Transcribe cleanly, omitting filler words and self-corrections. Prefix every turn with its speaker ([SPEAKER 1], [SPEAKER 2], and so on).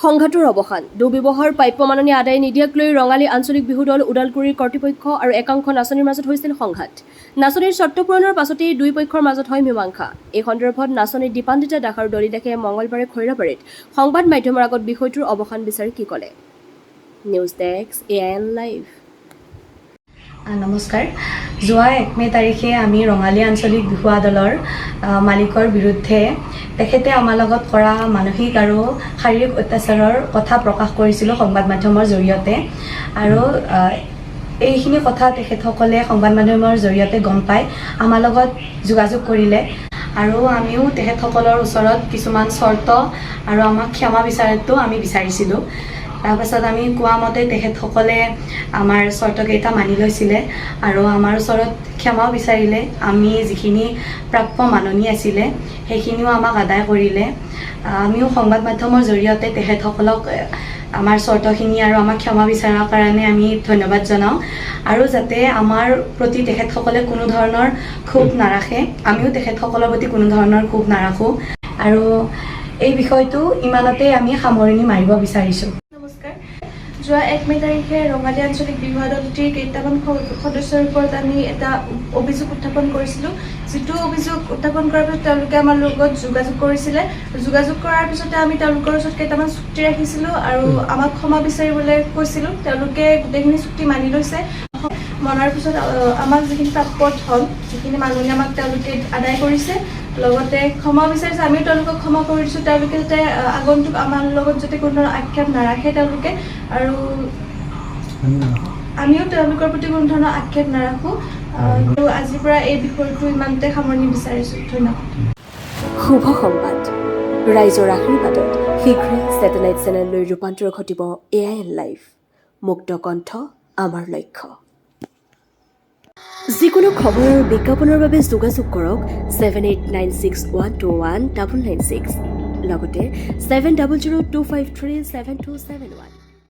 [SPEAKER 1] সংঘাতৰ অৱসান দুৰ্ব্যৱহাৰ প্ৰাপ্য মাননি আদায় নিদিয়াক লৈ ৰঙালী আঞ্চলিক বিহু দল ওদালগুৰিৰ কৰ্তৃপক্ষ আৰু একাংশ নাচনীৰ মাজত হৈছিল সংঘাত। নাচনীৰ চৰ্ত পূৰণৰ পাছতেই দুই পক্ষৰ মাজত হয় মীমাংসা। এই সন্দৰ্ভত নাচনী দীপান্বিতা দাস আৰু দলি দাসে মঙলবাৰে খৈৰাবাৰীত সংবাদ মাধ্যমৰ আগত বিষয়টোৰ অৱসান বিচাৰি কি ক'লে। News desk AIN live.
[SPEAKER 2] নমস্কাৰ। যোৱা 1 মে তাৰিখে আমি ৰঙালী আঞ্চলিক বিহুৱা দলৰ মালিকৰ বিৰুদ্ধে তেখেতে আমাৰ লগত কৰা মানসিক আৰু শাৰীৰিক অত্যাচাৰৰ কথা প্ৰকাশ কৰিছিলোঁ সংবাদ মাধ্যমৰ জৰিয়তে আৰু এইখিনি কথা তেখেতসকলে সংবাদ মাধ্যমৰ জৰিয়তে গম পাই আমাৰ লগত যোগাযোগ কৰিলে আৰু আমিও তেখেতসকলৰ ওচৰত কিছুমান চৰ্ত আৰু আমাক ক্ষমা বিচাৰাটো আমি বিচাৰিছিলোঁ। তাৰপাছত আমি কোৱা মতে তেখেতসকলে আমাৰ চৰ্তকেইটা মানি লৈছিলে আৰু আমাৰ ওচৰত ক্ষমাও বিচাৰিলে। আমি যিখিনি প্ৰাপ্য মাননি আছিলে সেইখিনিও আমাক আদায় কৰিলে। আমিও সংবাদ মাধ্যমৰ জৰিয়তে তেখেতসকলক আমাৰ চৰ্তখিনি আৰু আমাক ক্ষমা বিচৰাৰ কাৰণে আমি ধন্যবাদ জনাওঁ আৰু যাতে আমাৰ প্ৰতি তেখেতসকলে কোনো ধৰণৰ ক্ষোভ নাৰাখে, আমিও তেখেতসকলৰ প্ৰতি কোনো ধৰণৰ ক্ষোভ নাৰাখোঁ আৰু এই বিষয়টো ইমানতে আমি সামৰণি মাৰিব বিচাৰিছোঁ।
[SPEAKER 3] যোৱা 1 মে তাৰিখে ৰঙালী আঞ্চলিক বিহুৱা দলটিৰ কেইটামান সদস্যৰ ওপৰত আমি এটা অভিযোগ উত্থাপন কৰিছিলোঁ। যিটো অভিযোগ উত্থাপন কৰাৰ পিছত তেওঁলোকে আমাৰ লগত যোগাযোগ কৰিছিলে। যোগাযোগ কৰাৰ পিছতে আমি তেওঁলোকৰ ওচৰত কেইটামান চুক্তি ৰাখিছিলোঁ আৰু আমাক ক্ষমা বিচাৰিবলৈ কৈছিলোঁ। তেওঁলোকে গোটেইখিনি চুক্তি মানি লৈছে। মনাৰ পিছত আমাক যিখিনি প্ৰাপ্য ধন যিখিনি মাননি আমাক তেওঁলোকে আদায় কৰিছে, লগতে ক্ষমা বিচাৰিছে, আমিও তেওঁলোকক ক্ষমা কৰি দিছোঁ। তেওঁলোকে যাতে আগন্তুক আমাৰ লগত যাতে কোনো ধৰণৰ আক্ষেপ নাৰাখে তেওঁলোকে আৰু আমিও তেওঁলোকৰ প্ৰতি কোনো ধৰণৰ আক্ষেপ নাৰাখোঁ। আজিৰ পৰা এই বিষয়টো ইমানতে সামৰণি বিচাৰিছোঁ। ধন্যবাদ।
[SPEAKER 1] শুভ সংবাদ, ৰাইজৰ আশীৰ্বাদত শীঘ্ৰে ছেটেলাইট চেনেললৈ ৰূপান্তৰ ঘটিব AIN লাইভ। মুক্ত কণ্ঠ আমাৰ লক্ষ্য। যিকোনো খবৰ আৰু বিজ্ঞাপনৰ বাবে যোগাযোগ কৰক 7896121996 লগতে 7002537271।